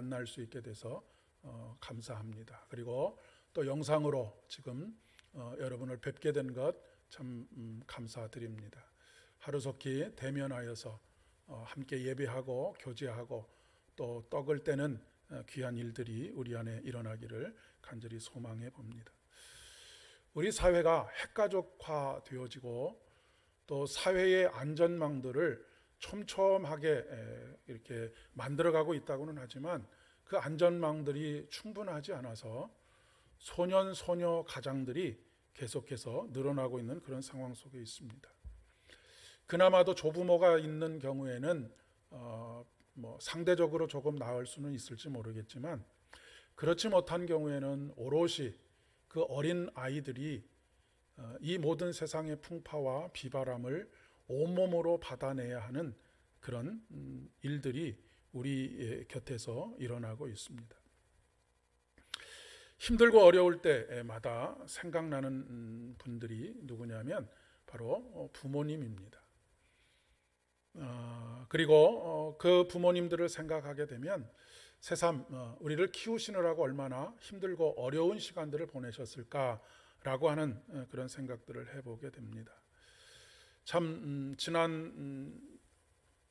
만날 수 있게 돼서 감사합니다. 그리고 또 영상으로 지금 여러분을 뵙게 된 것 참 감사드립니다. 하루속히 대면하여서 함께 예배하고 교제하고 또 떡을 떼는 귀한 일들이 우리 안에 일어나기를 간절히 소망해 봅니다. 우리 사회가 핵가족화 되어지고 또 사회의 안전망들을 촘촘하게 이렇게 만들어가고 있다고는 하지만 그 안전망들이 충분하지 않아서 소년 소녀 가장들이 계속해서 늘어나고 있는 그런 상황 속에 있습니다. 그나마도 조부모가 있는 경우에는 상대적으로 조금 나을 수는 있을지 모르겠지만 그렇지 못한 경우에는 오롯이 그 어린 아이들이 이 모든 세상의 풍파와 비바람을 온몸으로 받아내야 하는 그런 일들이 우리 곁에서 일어나고 있습니다. 힘들고 어려울 때마다 생각나는 분들이 누구냐면 바로 부모님입니다. 그리고 그 부모님들을 생각하게 되면 새삼 우리를 키우시느라고 얼마나 힘들고 어려운 시간들을 보내셨을까라고 하는 그런 생각들을 해보게 됩니다. 참 지난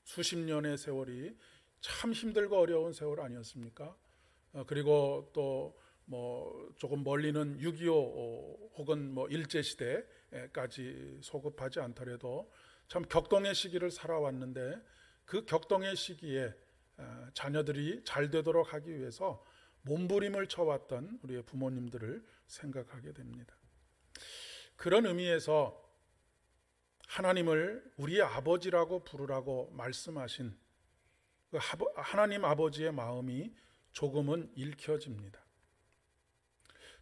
수십 년의 세월이 참 힘들고 어려운 세월 아니었습니까? 그리고 또 조금 멀리는 6.25 혹은 일제시대까지 소급하지 않더라도 참 격동의 시기를 살아왔는데 그 격동의 시기에 자녀들이 잘 되도록 하기 위해서 몸부림을 쳐왔던 우리의 부모님들을 생각하게 됩니다. 그런 의미에서 하나님을 우리의 아버지라고 부르라고 말씀하신 그 하나님 아버지의 마음이 조금은 읽혀집니다.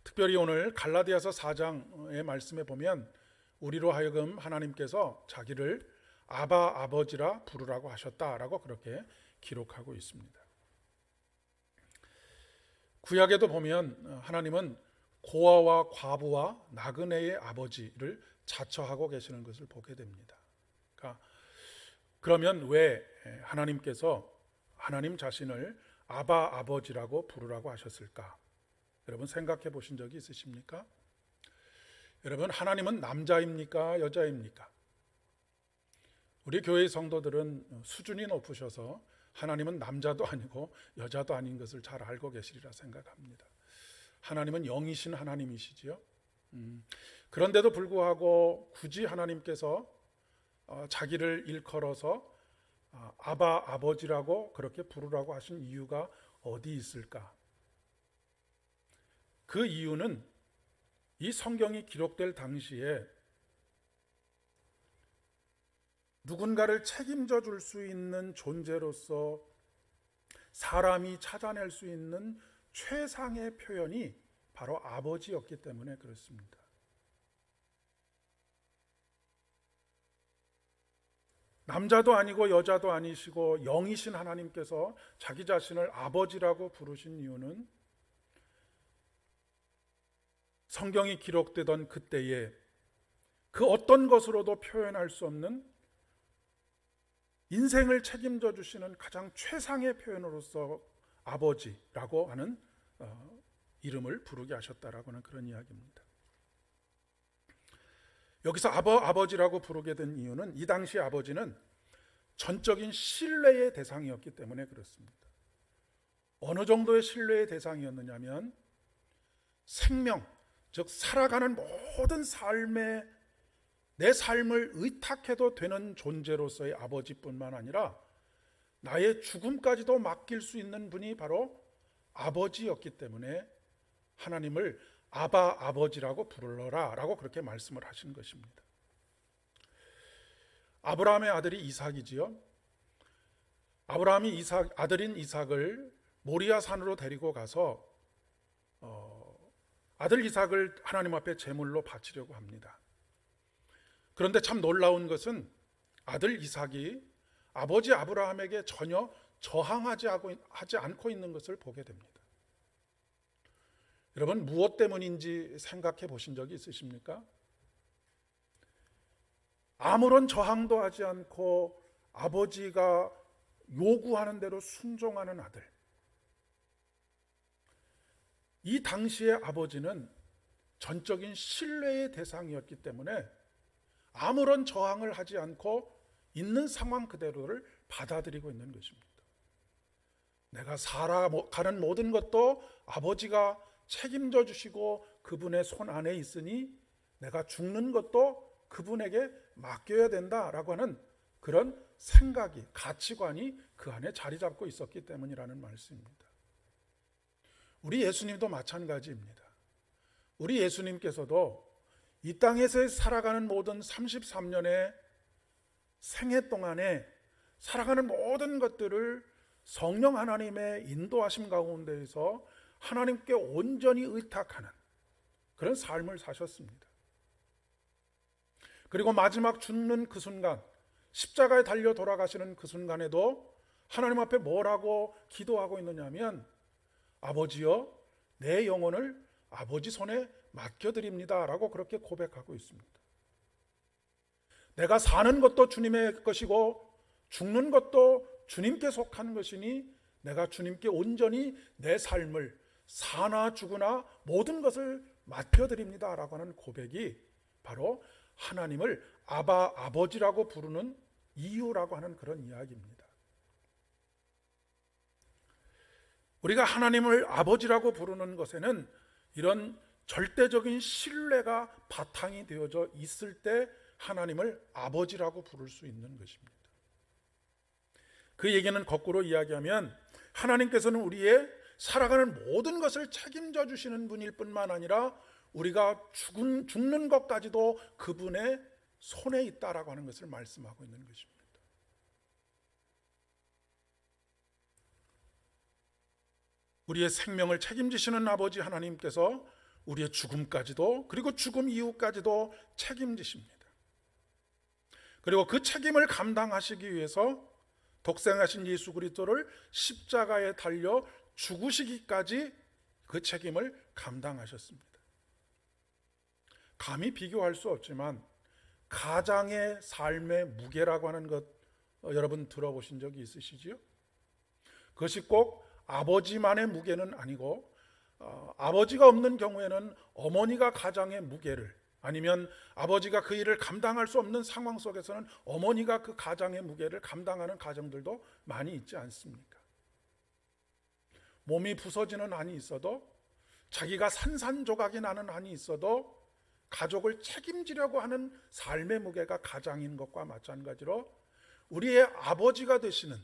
특별히 오늘 갈라디아서 4장의 말씀에 보면 우리로 하여금 하나님께서 자기를 아바 아버지라 부르라고 하셨다라고 그렇게 기록하고 있습니다. 구약에도 보면 하나님은 고아와 과부와 나그네의 아버지를 자처하고 계시는 것을 보게 됩니다. 그러면 왜 하나님께서 하나님 자신을 아바 아버지라고 부르라고 하셨을까? 여러분 생각해 보신 적이 있으십니까? 여러분 하나님은 남자입니까? 여자입니까? 우리 교회 성도들은 수준이 높으셔서 하나님은 남자도 아니고 여자도 아닌 것을 잘 알고 계시리라 생각합니다. 하나님은 영이신 하나님이시지요. 그런데도 불구하고 굳이 하나님께서 자기를 일컬어서 아바 아버지라고 그렇게 부르라고 하신 이유가 어디 있을까? 그 이유는 이 성경이 기록될 당시에 누군가를 책임져 줄 수 있는 존재로서 사람이 찾아낼 수 있는 최상의 표현이 바로 아버지였기 때문에 그렇습니다. 남자도 아니고 여자도 아니시고 영이신 하나님께서 자기 자신을 아버지라고 부르신 이유는 성경이 기록되던 그때에 그 어떤 것으로도 표현할 수 없는 인생을 책임져 주시는 가장 최상의 표현으로서 아버지라고 하는 이름을 부르게 하셨다라고 하는 그런 이야기입니다. 여기서 아버지라고 부르게 된 이유는 이 당시 아버지는 전적인 신뢰의 대상이었기 때문에 그렇습니다. 어느 정도의 신뢰의 대상이었느냐면 생명, 즉 살아가는 모든 삶에 내 삶을 의탁해도 되는 존재로서의 아버지뿐만 아니라 나의 죽음까지도 맡길 수 있는 분이 바로 아버지였기 때문에 하나님을 아바 아버지라고 부르라 라고 그렇게 말씀을 하신 것입니다. 아브라함의 아들이 이삭이지요. 아브라함이 아들인 이삭을 모리아 산으로 데리고 가서 아들 이삭을 하나님 앞에 제물로 바치려고 합니다. 그런데 참 놀라운 것은 아들 이삭이 아버지 아브라함에게 전혀 저항하지 않고 있는 것을 보게 됩니다. 여러분 무엇 때문인지 생각해 보신 적이 있으십니까? 아무런 저항도 하지 않고 아버지가 요구하는 대로 순종하는 아들. 이 당시의 아버지는 전적인 신뢰의 대상이었기 때문에 아무런 저항을 하지 않고 있는 상황 그대로를 받아들이고 있는 것입니다. 내가 살아가는 모든 것도 아버지가 책임져 주시고 그분의 손 안에 있으니 내가 죽는 것도 그분에게 맡겨야 된다라고 하는 그런 생각이, 가치관이 그 안에 자리 잡고 있었기 때문이라는 말씀입니다. 우리 예수님도 마찬가지입니다. 우리 예수님께서도 이 땅에서 살아가는 모든 33년의 생애 동안에 살아가는 모든 것들을 성령 하나님의 인도하심 가운데에서 하나님께 온전히 의탁하는 그런 삶을 사셨습니다. 그리고 마지막 죽는 그 순간, 십자가에 달려 돌아가시는 그 순간에도 하나님 앞에 뭐라고 기도하고 있느냐 하면, 아버지여, 내 영혼을 아버지 손에 맡겨드립니다 라고 그렇게 고백하고 있습니다. 내가 사는 것도 주님의 것이고 죽는 것도 주님께 속한 것이니 내가 주님께 온전히 내 삶을 사나 죽으나 모든 것을 맡겨드립니다 라고 하는 고백이 바로 하나님을 아버지라고 부르는 이유라고 하는 그런 이야기입니다. 우리가 하나님을 아버지라고 부르는 것에는 이런 절대적인 신뢰가 바탕이 되어져 있을 때 하나님을 아버지라고 부를 수 있는 것입니다. 그 얘기는 거꾸로 이야기하면 하나님께서는 우리의 살아가는 모든 것을 책임져 주시는 분일 뿐만 아니라 우리가 죽는 것까지도 그분의 손에 있다라고 하는 것을 말씀하고 있는 것입니다. 우리의 생명을 책임지시는 아버지 하나님께서 우리의 죽음까지도, 그리고 죽음 이후까지도 책임지십니다. 그리고 그 책임을 감당하시기 위해서 독생하신 예수 그리스도를 십자가에 달려 죽으시기까지 그 책임을 감당하셨습니다. 감히 비교할 수 없지만 가장의 삶의 무게라고 하는 것 여러분 들어보신 적이 있으시지요? 그것이 꼭 아버지만의 무게는 아니고 아버지가 없는 경우에는 어머니가 가장의 무게를, 아니면 아버지가 그 일을 감당할 수 없는 상황 속에서는 어머니가 그 가장의 무게를 감당하는 가정들도 많이 있지 않습니까? 몸이 부서지는 한이 있어도, 자기가 산산조각이 나는 한이 있어도 가족을 책임지려고 하는 삶의 무게가 가장인 것과 마찬가지로 우리의 아버지가 되시는,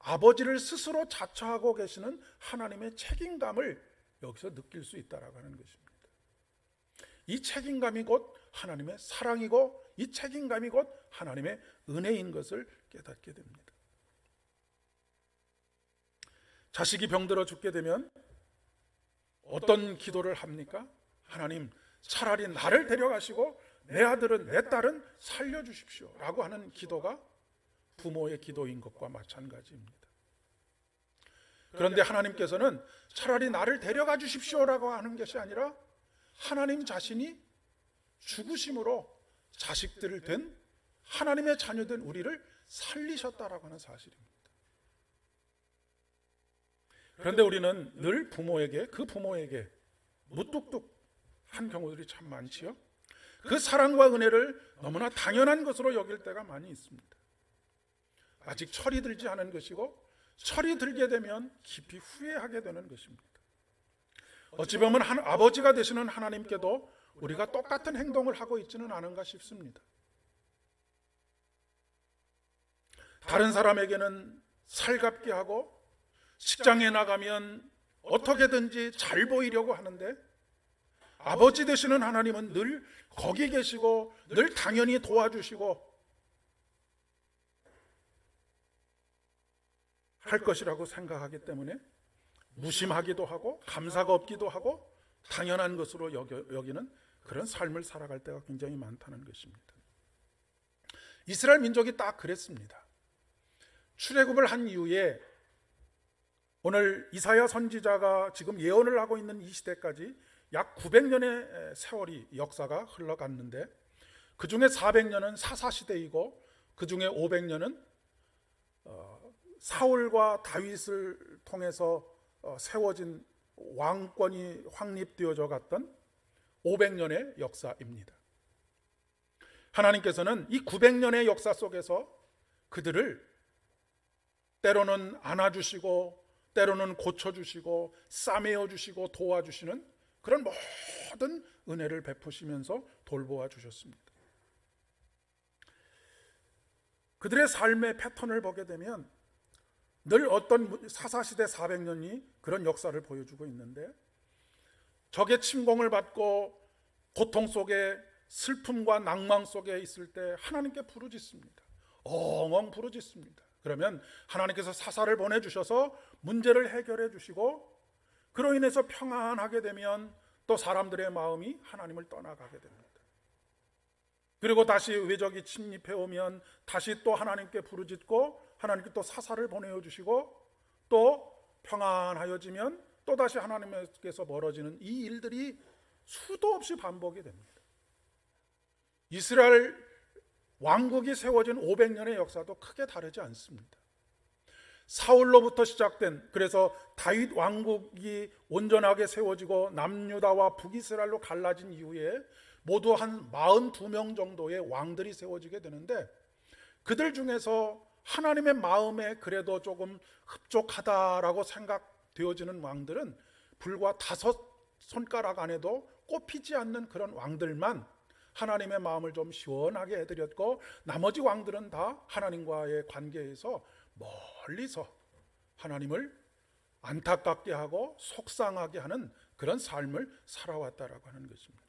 아버지를 스스로 자처하고 계시는 하나님의 책임감을 여기서 느낄 수 있다라고 하는 것입니다. 이 책임감이 곧 하나님의 사랑이고 이 책임감이 곧 하나님의 은혜인 것을 깨닫게 됩니다. 자식이 병들어 죽게 되면 어떤 기도를 합니까? 하나님, 차라리 나를 데려가시고 내 아들은, 내 딸은 살려주십시오 라고 하는 기도가 부모의 기도인 것과 마찬가지입니다. 그런데 하나님께서는 차라리 나를 데려가 주십시오라고 하는 것이 아니라 하나님 자신이 죽으심으로 자식들을 된, 하나님의 자녀된 우리를 살리셨다라고 하는 사실입니다. 그런데 우리는 늘 부모에게, 그 부모에게 무뚝뚝한 경우들이 참 많지요. 그 사랑과 은혜를 너무나 당연한 것으로 여길 때가 많이 있습니다. 아직 철이 들지 않은 것이고 철이 들게 되면 깊이 후회하게 되는 것입니다. 어찌 보면 아버지가 되시는 하나님께도 우리가 똑같은 행동을 하고 있지는 않은가 싶습니다. 다른 사람에게는 살갑게 하고 직장에 나가면 어떻게든지 잘 보이려고 하는데 아버지 되시는 하나님은 늘 거기 계시고 늘 당연히 도와주시고 할 것이라고 생각하기 때문에 무심하기도 하고 감사가 없기도 하고 당연한 것으로 여기는 그런 삶을 살아갈 때가 굉장히 많다는 것입니다. 이스라엘 민족이 딱 그랬습니다. 출애굽을 한 이후에 오늘 이사야 선지자가 지금 예언을 하고 있는 이 시대까지 약 900년의 세월이, 역사가 흘러갔는데 그 중에 400년은 사사시대이고 그 중에 500년은 사울과 다윗을 통해서 세워진 왕권이 확립되어져 갔던 500년의 역사입니다. 하나님께서는 이 900년의 역사 속에서 그들을 때로는 안아주시고 때로는 고쳐주시고 싸매어 주시고 도와주시는 그런 모든 은혜를 베푸시면서 돌보아 주셨습니다. 그들의 삶의 패턴을 보게 되면 늘 어떤 사사시대 400년이 그런 역사를 보여주고 있는데, 적의 침공을 받고 고통 속에 슬픔과 낭망 속에 있을 때 하나님께 부르짖습니다. 엉엉 부르짖습니다. 그러면 하나님께서 사사를 보내주셔서 문제를 해결해 주시고, 그로 인해서 평안하게 되면 또 사람들의 마음이 하나님을 떠나가게 됩니다. 그리고 다시 외적이 침입해 오면 다시 또 하나님께 부르짖고 하나님께 또 사사를 보내어 주시고, 또 평안하여지면 또 다시 하나님께서 멀어지는 이 일들이 수도 없이 반복이 됩니다. 이스라엘 왕국이 세워진 500년의 역사도 크게 다르지 않습니다. 사울로부터 시작된, 그래서 다윗 왕국이 온전하게 세워지고 남유다와 북이스라엘로 갈라진 이후에 모두 한 42명 정도의 왕들이 세워지게 되는데, 그들 중에서 하나님의 마음에 그래도 조금 흡족하다라고 생각되어지는 왕들은 불과 5손가락 안에도 꼽히지 않는 그런 왕들만 하나님의 마음을 좀 시원하게 해드렸고, 나머지 왕들은 다 하나님과의 관계에서 멀리서 하나님을 안타깝게 하고 속상하게 하는 그런 삶을 살아왔다라고 하는 것입니다.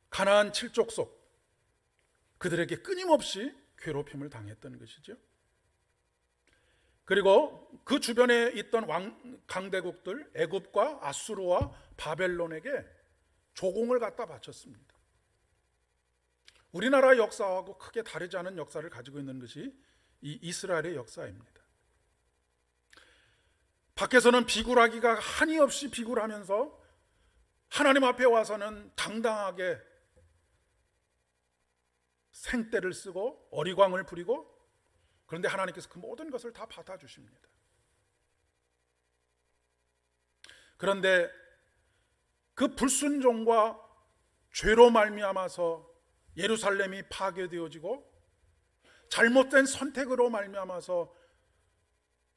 가나안 7족속, 그들에게 끊임없이 괴롭힘을 당했던 것이죠. 그리고 그 주변에 있던 강대국들 애굽과 아수르와 바벨론에게 조공을 갖다 바쳤습니다. 우리나라 역사하고 크게 다르지 않은 역사를 가지고 있는 것이 이 이스라엘의 역사입니다. 밖에서는 비굴하기가 한이 없이 비굴하면서 하나님 앞에 와서는 당당하게 생떼를 쓰고 어리광을 부리고, 그런데 하나님께서 그 모든 것을 다 받아주십니다. 그런데 그 불순종과 죄로 말미암아서 예루살렘이 파괴되어지고, 잘못된 선택으로 말미암아서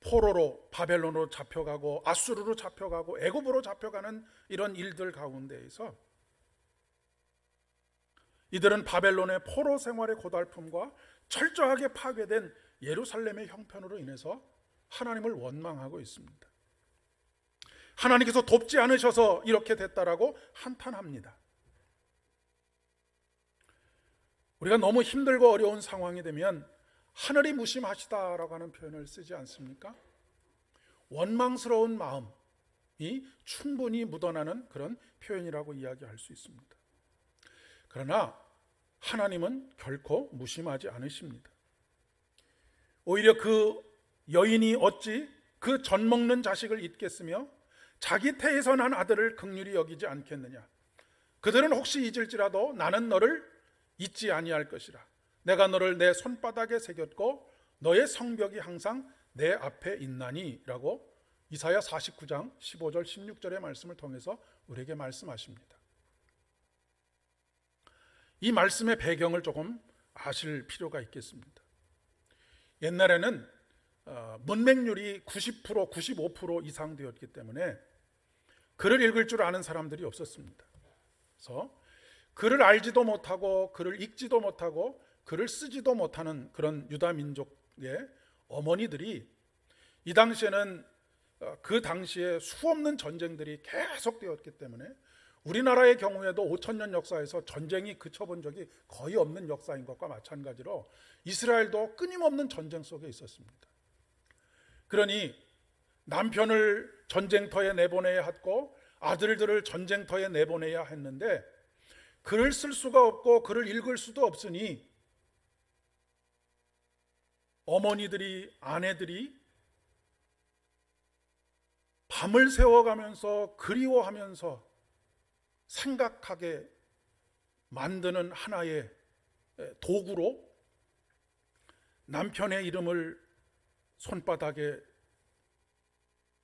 포로로 바벨론으로 잡혀가고 아수르로 잡혀가고 애굽으로 잡혀가는 이런 일들 가운데에서 이들은 바벨론의 포로 생활의 고달픔과 철저하게 파괴된 예루살렘의 형편으로 인해서 하나님을 원망하고 있습니다. 하나님께서 돕지 않으셔서 이렇게 됐다라고 한탄합니다. 우리가 너무 힘들고 어려운 상황이 되면 하늘이 무심하시다라고 하는 표현을 쓰지 않습니까? 원망스러운 마음이 충분히 묻어나는 그런 표현이라고 이야기할 수 있습니다. 그러나 하나님은 결코 무심하지 않으십니다. 오히려 그 여인이 어찌 그 젖 먹는 자식을 잊겠으며 자기 태에서 난 아들을 긍휼히 여기지 않겠느냐. 그들은 혹시 잊을지라도 나는 너를 잊지 아니할 것이라. 내가 너를 내 손바닥에 새겼고 너의 성벽이 항상 내 앞에 있나니 라고 이사야 49장 15절 16절의 말씀을 통해서 우리에게 말씀하십니다. 이 말씀의 배경을 조금 아실 필요가 있겠습니다. 옛날에는 문맹률이 90%, 95% 이상 되었기 때문에 글을 읽을 줄 아는 사람들이 없었습니다. 그래서 글을 알지도 못하고 글을 읽지도 못하고 글을 쓰지도 못하는 그런 유다 민족의 어머니들이, 이 당시에는 그 당시에 수없는 전쟁들이 계속되었기 때문에 우리나라의 경우에도 5,000년 역사에서 전쟁이 그쳐본 적이 거의 없는 역사인 것과 마찬가지로 이스라엘도 끊임없는 전쟁 속에 있었습니다. 그러니 남편을 전쟁터에 내보내야 했고 아들들을 전쟁터에 내보내야 했는데 글을 쓸 수가 없고 글을 읽을 수도 없으니 어머니들이, 아내들이 밤을 새워가면서 그리워하면서 생각하게 만드는 하나의 도구로 남편의 이름을 손바닥에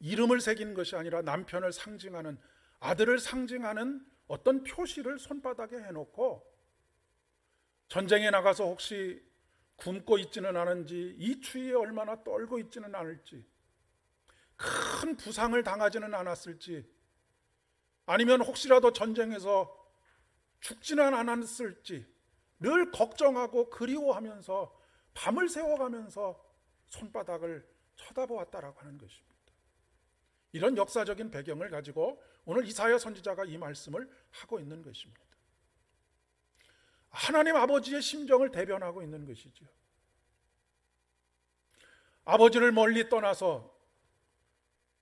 이름을 새긴 것이 아니라 남편을 상징하는, 아들을 상징하는 어떤 표시를 손바닥에 해놓고 전쟁에 나가서 혹시 굶고 있지는 않은지, 이 추위에 얼마나 떨고 있지는 않을지, 큰 부상을 당하지는 않았을지, 아니면 혹시라도 전쟁에서 죽지는 않았을지 늘 걱정하고 그리워하면서 밤을 새워가면서 손바닥을 쳐다보았다라고 하는 것입니다. 이런 역사적인 배경을 가지고 오늘 이사야 선지자가 이 말씀을 하고 있는 것입니다. 하나님 아버지의 심정을 대변하고 있는 것이죠. 아버지를 멀리 떠나서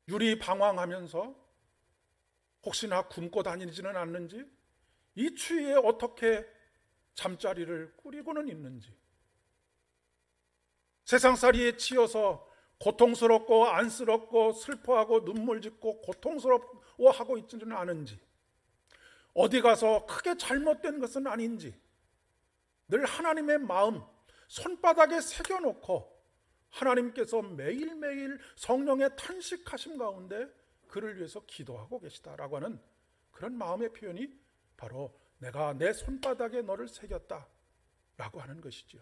유리 방황하면서 혹시나 굶고 다니지는 않는지, 이 추위에 어떻게 잠자리를 꾸리고는 있는지, 세상살이에 치여서 고통스럽고 안쓰럽고 슬퍼하고 눈물 짓고 고통스러워하고 있지는 않은지, 어디 가서 크게 잘못된 것은 아닌지 늘 하나님의 마음 손바닥에 새겨놓고 하나님께서 매일매일 성령의 탄식하심 가운데 그를 위해서 기도하고 계시다라고 하는 그런 마음의 표현이 바로 내가 내 손바닥에 너를 새겼다라고 하는 것이죠.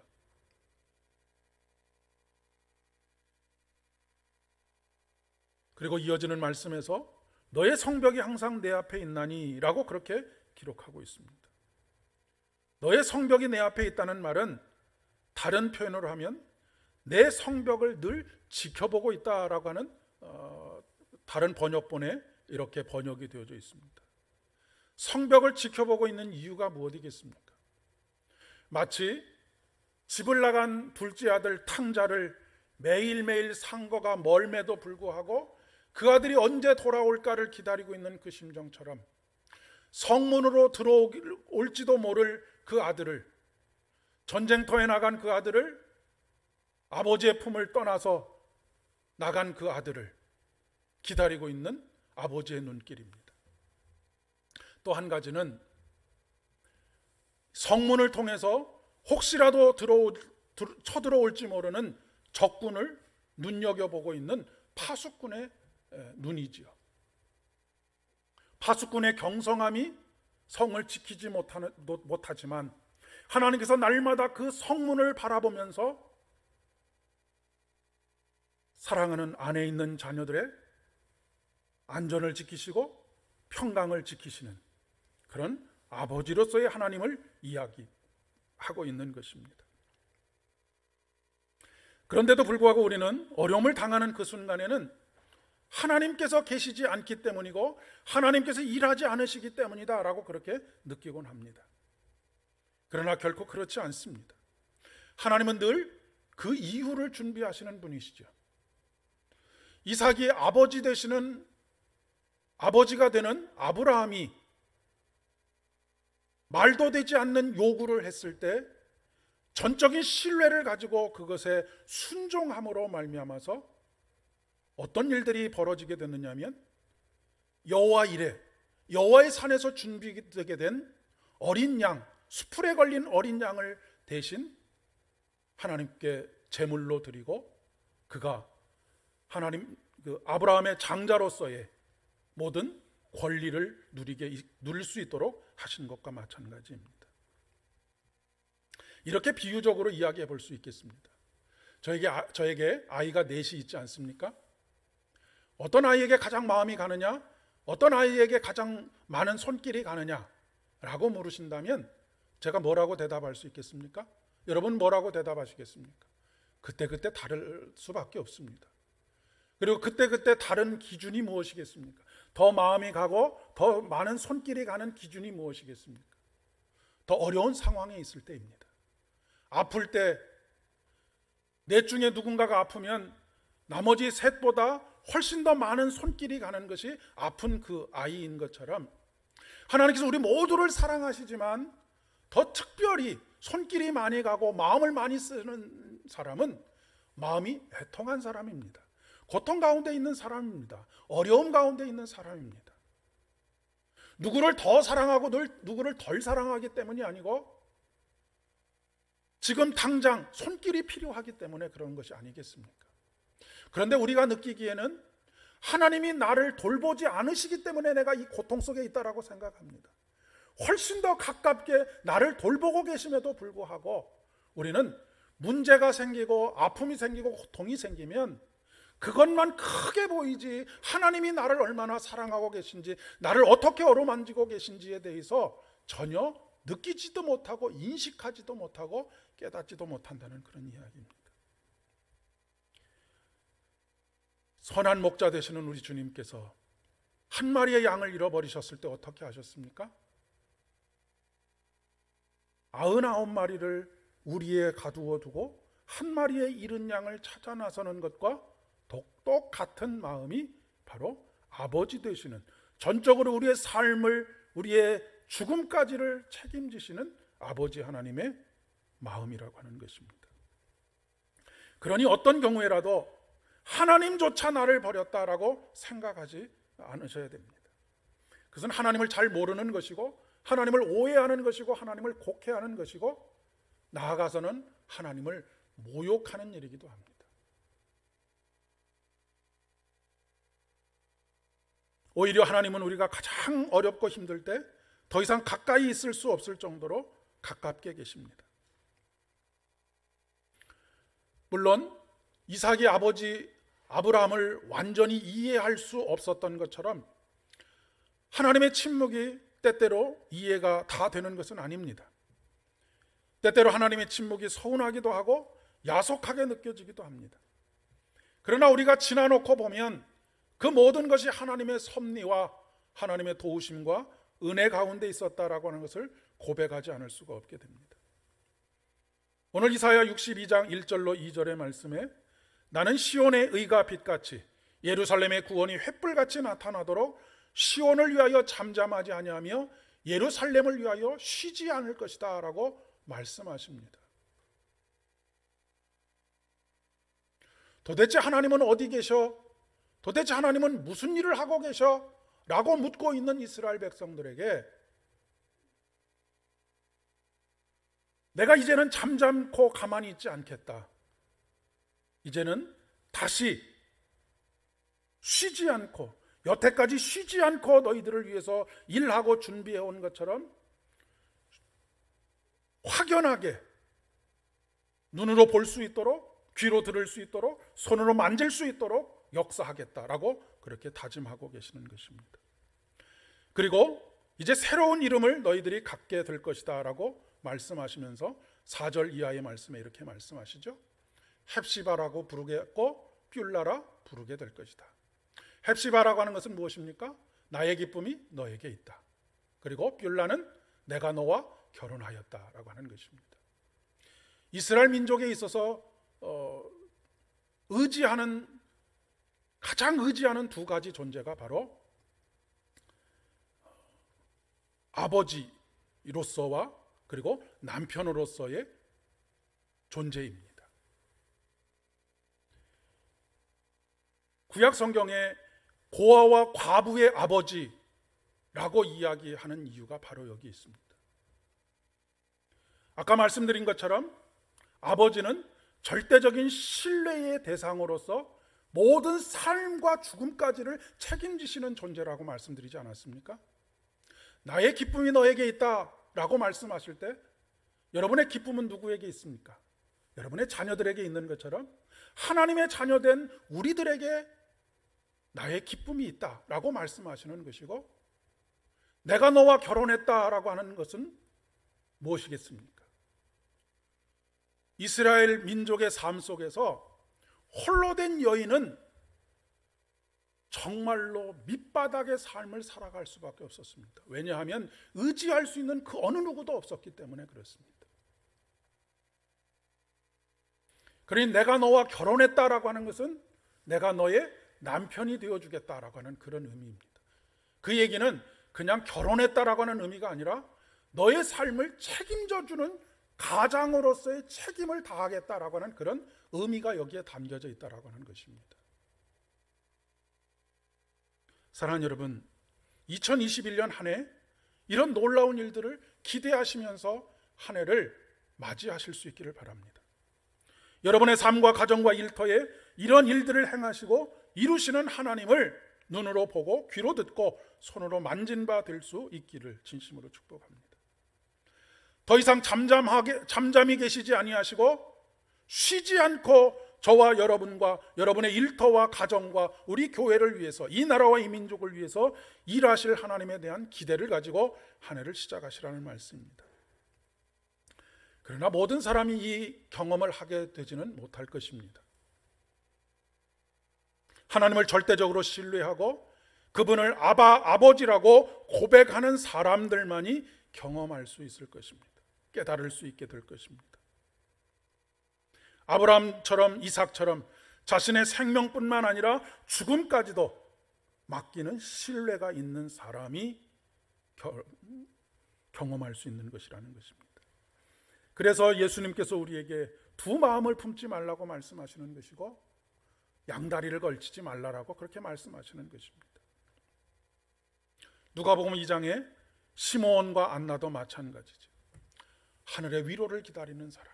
그리고 이어지는 말씀에서 너의 성벽이 항상 내 앞에 있나니 라고 그렇게 기록하고 있습니다. 너의 성벽이 내 앞에 있다는 말은 다른 표현으로 하면 내 성벽을 늘 지켜보고 있다라고 하는 다른 번역본에 이렇게 번역이 되어져 있습니다. 성벽을 지켜보고 있는 이유가 무엇이겠습니까? 마치 집을 나간 둘째 아들 탕자를 매일매일 상거가 멀매도 불구하고 그 아들이 언제 돌아올까를 기다리고 있는 그 심정처럼 성문으로 들어올지도 모를 그 아들을, 전쟁터에 나간 그 아들을, 아버지의 품을 떠나서 나간 그 아들을 기다리고 있는 아버지의 눈길입니다. 또 한 가지는 성문을 통해서 혹시라도 쳐들어올지 모르는 적군을 눈여겨보고 있는 파수꾼의 눈이지요. 파수꾼의 경성함이 성을 지키지 못하지만 하나님께서 날마다 그 성문을 바라보면서 사랑하는 안에 있는 자녀들의 안전을 지키시고 평강을 지키시는 그런 아버지로서의 하나님을 이야기하고 있는 것입니다. 그런데도 불구하고 우리는 어려움을 당하는 그 순간에는 하나님께서 계시지 않기 때문이고 하나님께서 일하지 않으시기 때문이다 라고 그렇게 느끼곤 합니다. 그러나 결코 그렇지 않습니다. 하나님은 늘 그 이유를 준비하시는 분이시죠. 이삭이 아버지가 되는 아브라함이 말도 되지 않는 요구를 했을 때 전적인 신뢰를 가지고 그것에 순종함으로 말미암아서 어떤 일들이 벌어지게 됐느냐면 여호와 이레, 여호와의 산에서 준비되게 된 어린 양, 수풀에 걸린 어린 양을 대신 하나님께 제물로 드리고 그가 하나님 아브라함의 장자로서의 모든 권리를 누릴 수 있도록 하신 것과 마찬가지입니다. 이렇게 비유적으로 이야기해 볼 수 있겠습니다. 저에게 아이가 넷이 있지 않습니까? 어떤 아이에게 가장 마음이 가느냐, 어떤 아이에게 가장 많은 손길이 가느냐라고 물으신다면 제가 뭐라고 대답할 수 있겠습니까? 여러분 뭐라고 대답하시겠습니까? 그때그때 다를 수밖에 없습니다. 그리고 그때그때 다른 기준이 무엇이겠습니까? 더 마음이 가고 더 많은 손길이 가는 기준이 무엇이겠습니까? 더 어려운 상황에 있을 때입니다. 아플 때 넷 중에 누군가가 아프면 나머지 셋보다 훨씬 더 많은 손길이 가는 것이 아픈 그 아이인 것처럼 하나님께서 우리 모두를 사랑하시지만 더 특별히 손길이 많이 가고 마음을 많이 쓰는 사람은 마음이 애통한 사람입니다. 고통 가운데 있는 사람입니다. 어려움 가운데 있는 사람입니다. 누구를 더 사랑하고 누구를 덜 사랑하기 때문이 아니고 지금 당장 손길이 필요하기 때문에 그런 것이 아니겠습니까? 그런데 우리가 느끼기에는 하나님이 나를 돌보지 않으시기 때문에 내가 이 고통 속에 있다라고 생각합니다. 훨씬 더 가깝게 나를 돌보고 계심에도 불구하고 우리는 문제가 생기고 아픔이 생기고 고통이 생기면 그것만 크게 보이지 하나님이 나를 얼마나 사랑하고 계신지, 나를 어떻게 어루만지고 계신지에 대해서 전혀 느끼지도 못하고 인식하지도 못하고 깨닫지도 못한다는 그런 이야기입니다. 선한 목자 되시는 우리 주님께서 한 마리의 양을 잃어버리셨을 때 어떻게 하셨습니까? 99마리를 우리에 가두어 두고 한 마리의 잃은 양을 찾아 나서는 것과 똑같은 마음이 바로 아버지 되시는, 전적으로 우리의 삶을, 우리의 죽음까지를 책임지시는 아버지 하나님의 마음이라고 하는 것입니다. 그러니 어떤 경우에라도 하나님조차 나를 버렸다라고 생각하지 않으셔야 됩니다. 그것은 하나님을 잘 모르는 것이고, 하나님을 오해하는 것이고, 하나님을 곡해하는 것이고, 나아가서는 하나님을 모욕하는 일이기도 합니다. 오히려 하나님은 우리가 가장 어렵고 힘들 때 더 이상 가까이 있을 수 없을 정도로 가깝게 계십니다. 물론 이삭의 아버지 아브라함을 완전히 이해할 수 없었던 것처럼 하나님의 침묵이 때때로 이해가 다 되는 것은 아닙니다. 때때로 하나님의 침묵이 서운하기도 하고 야속하게 느껴지기도 합니다. 그러나 우리가 지나놓고 보면 그 모든 것이 하나님의 섭리와 하나님의 도우심과 은혜 가운데 있었다라고 하는 것을 고백하지 않을 수가 없게 됩니다. 오늘 이사야 62장 1절로 2절의 말씀에 나는 시온의 의가 빛같이 예루살렘의 구원이 횃불같이 나타나도록 시온을 위하여 잠잠하지 아니하며 예루살렘을 위하여 쉬지 않을 것이다 라고 말씀하십니다. 도대체 하나님은 어디 계셔? 도대체 하나님은 무슨 일을 하고 계셔? 라고 묻고 있는 이스라엘 백성들에게 내가 이제는 잠잠고 가만히 있지 않겠다. 이제는 다시 쉬지 않고, 여태까지 쉬지 않고 너희들을 위해서 일하고 준비해온 것처럼 확연하게 눈으로 볼 수 있도록, 귀로 들을 수 있도록, 손으로 만질 수 있도록 역사하겠다라고 그렇게 다짐하고 계시는 것입니다. 그리고 이제 새로운 이름을 너희들이 갖게 될 것이다 라고 말씀하시면서 4절 이하의 말씀에 이렇게 말씀하시죠. 헵시바라고 부르겠고 뷸라라 부르게 될 것이다. 헵시바라고 하는 것은 무엇입니까? 나의 기쁨이 너에게 있다. 그리고 뷸라는 내가 너와 결혼하였다라고 하는 것입니다. 이스라엘 민족에 있어서 가장 의지하는 두 가지 존재가 바로 아버지로서와 그리고 남편으로서의 존재입니다. 구약 성경에 고아와 과부의 아버지라고 이야기하는 이유가 바로 여기 있습니다. 아까 말씀드린 것처럼 아버지는 절대적인 신뢰의 대상으로서 모든 삶과 죽음까지를 책임지시는 존재라고 말씀드리지 않았습니까? 나의 기쁨이 너에게 있다 라고 말씀하실 때 여러분의 기쁨은 누구에게 있습니까? 여러분의 자녀들에게 있는 것처럼 하나님의 자녀된 우리들에게 나의 기쁨이 있다 라고 말씀하시는 것이고, 내가 너와 결혼했다 라고 하는 것은 무엇이겠습니까? 이스라엘 민족의 삶 속에서 홀로 된 여인은 정말로 밑바닥의 삶을 살아갈 수밖에 없었습니다. 왜냐하면 의지할 수 있는 그 어느 누구도 없었기 때문에 그렇습니다. 그러니 내가 너와 결혼했다라고 하는 것은 내가 너의 남편이 되어주겠다라고 하는 그런 의미입니다. 그 얘기는 그냥 결혼했다라고 하는 의미가 아니라 너의 삶을 책임져주는 가장으로서의 책임을 다하겠다라고 하는 그런 의미가 여기에 담겨져 있다라고 하는 것입니다. 사랑하는 여러분, 2021년 한 해 이런 놀라운 일들을 기대하시면서 한 해를 맞이하실 수 있기를 바랍니다. 여러분의 삶과 가정과 일터에 이런 일들을 행하시고 이루시는 하나님을 눈으로 보고 귀로 듣고 손으로 만진 바 될 수 있기를 진심으로 축복합니다. 더 이상 잠잠히 계시지 아니하시고 쉬지 않고 저와 여러분과 여러분의 일터와 가정과 우리 교회를 위해서, 이 나라와 이 민족을 위해서 일하실 하나님에 대한 기대를 가지고 한 해를 시작하시라는 말씀입니다. 그러나 모든 사람이 이 경험을 하게 되지는 못할 것입니다. 하나님을 절대적으로 신뢰하고 그분을 아버지라고 고백하는 사람들만이 경험할 수 있을 것입니다. 깨달을 수 있게 될 것입니다. 아브라함처럼 이삭처럼 자신의 생명뿐만 아니라 죽음까지도 맡기는 신뢰가 있는 사람이 경험할 수 있는 것이라는 것입니다. 그래서 예수님께서 우리에게 두 마음을 품지 말라고 말씀하시는 것이고 양다리를 걸치지 말라라고 그렇게 말씀하시는 것입니다. 누가복음 2장에 시므온과 안나도 마찬가지죠. 하늘의 위로를 기다리는 사람,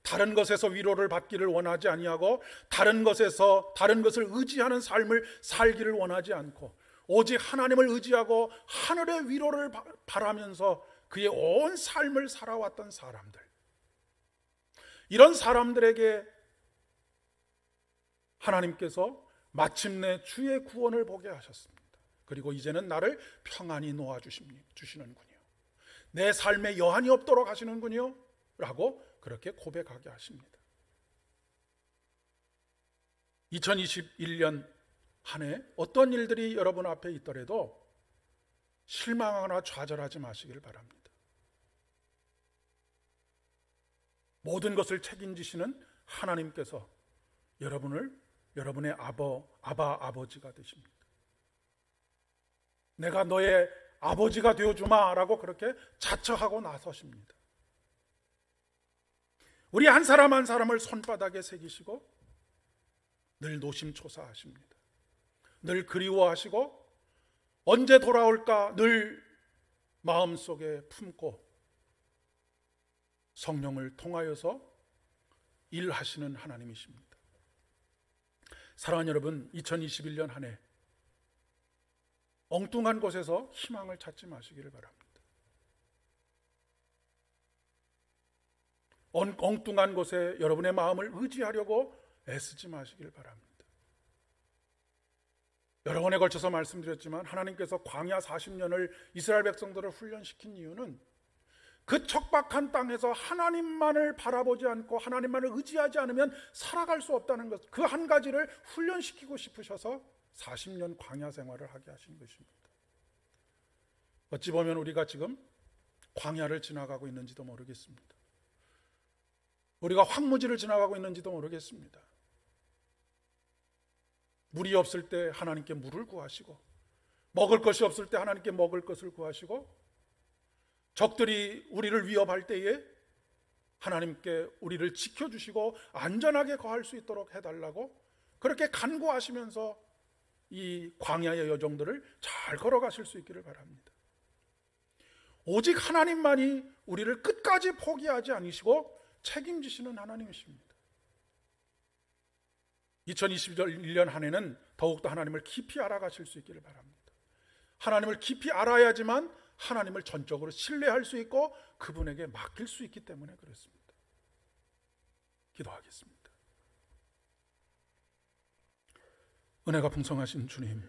다른 것에서 위로를 받기를 원하지 아니하고 다른 것을 의지하는 삶을 살기를 원하지 않고 오직 하나님을 의지하고 하늘의 위로를 바라면서 그의 온 삶을 살아왔던 사람들, 이런 사람들에게 하나님께서 마침내 주의 구원을 보게 하셨습니다. 그리고 이제는 나를 평안히 놓아주시는군요, 내 삶에 여한이 없도록 하시는군요 라고 그렇게 고백하게 하십니다. 2021년 한 해 어떤 일들이 여러분 앞에 있더라도 실망하거나 좌절하지 마시길 바랍니다. 모든 것을 책임지시는 하나님께서 여러분의 아버지가 되십니다. 내가 너의 아버지가 되어주마 라고 그렇게 자처하고 나서십니다. 우리 한 사람 한 사람을 손바닥에 새기시고 늘 노심초사하십니다. 늘 그리워하시고 언제 돌아올까 늘 마음속에 품고 성령을 통하여서 일하시는 하나님이십니다. 사랑하는 여러분, 2021년 한 해 엉뚱한 곳에서 희망을 찾지 마시기를 바랍니다. 엉뚱한 곳에 여러분의 마음을 의지하려고 애쓰지 마시길 바랍니다. 여러 번에 걸쳐서 말씀드렸지만 하나님께서 광야 40년을 이스라엘 백성들을 훈련시킨 이유는 그 척박한 땅에서 하나님만을 바라보지 않고 하나님만을 의지하지 않으면 살아갈 수 없다는 것, 그 한 가지를 훈련시키고 싶으셔서 40년 광야 생활을 하게 하신 것입니다. 어찌 보면 우리가 지금 광야를 지나가고 있는지도 모르겠습니다. 우리가 황무지를 지나가고 있는지도 모르겠습니다. 물이 없을 때 하나님께 물을 구하시고, 먹을 것이 없을 때 하나님께 먹을 것을 구하시고, 적들이 우리를 위협할 때에 하나님께 우리를 지켜주시고 안전하게 거할 수 있도록 해달라고 그렇게 간구하시면서 이 광야의 여정들을 잘 걸어가실 수 있기를 바랍니다. 오직 하나님만이 우리를 끝까지 포기하지 않으시고 책임지시는 하나님이십니다. 2021년 한 해는 더욱더 하나님을 깊이 알아가실 수 있기를 바랍니다. 하나님을 깊이 알아야지만 하나님을 전적으로 신뢰할 수 있고 그분에게 맡길 수 있기 때문에 그렇습니다. 기도하겠습니다. 은혜가 풍성하신 주님,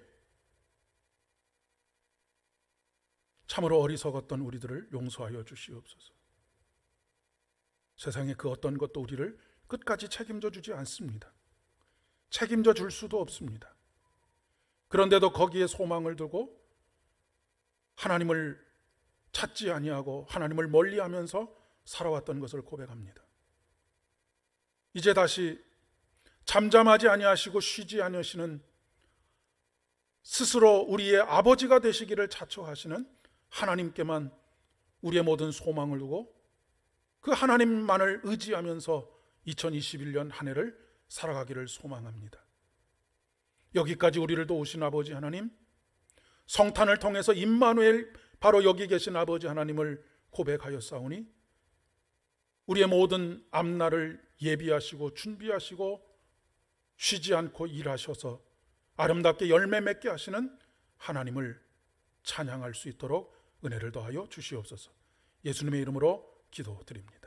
참으로 어리석었던 우리들을 용서하여 주시옵소서. 세상의 그 어떤 것도 우리를 끝까지 책임져 주지 않습니다. 책임져 줄 수도 없습니다. 그런데도 거기에 소망을 두고 하나님을 찾지 아니하고 하나님을 멀리하면서 살아왔던 것을 고백합니다. 이제 다시 잠잠하지 아니하시고 쉬지 아니하시는 스스로 우리의 아버지가 되시기를 자처하시는 하나님께만 우리의 모든 소망을 두고 그 하나님만을 의지하면서 2021년 한 해를 살아가기를 소망합니다. 여기까지 우리를 도우신 아버지 하나님, 성탄을 통해서 임마누엘, 바로 여기 계신 아버지 하나님을 고백하였사오니 우리의 모든 앞날을 예비하시고 준비하시고 쉬지 않고 일하셔서 아름답게 열매 맺게 하시는 하나님을 찬양할 수 있도록 은혜를 더하여 주시옵소서. 예수님의 이름으로 기도드립니다.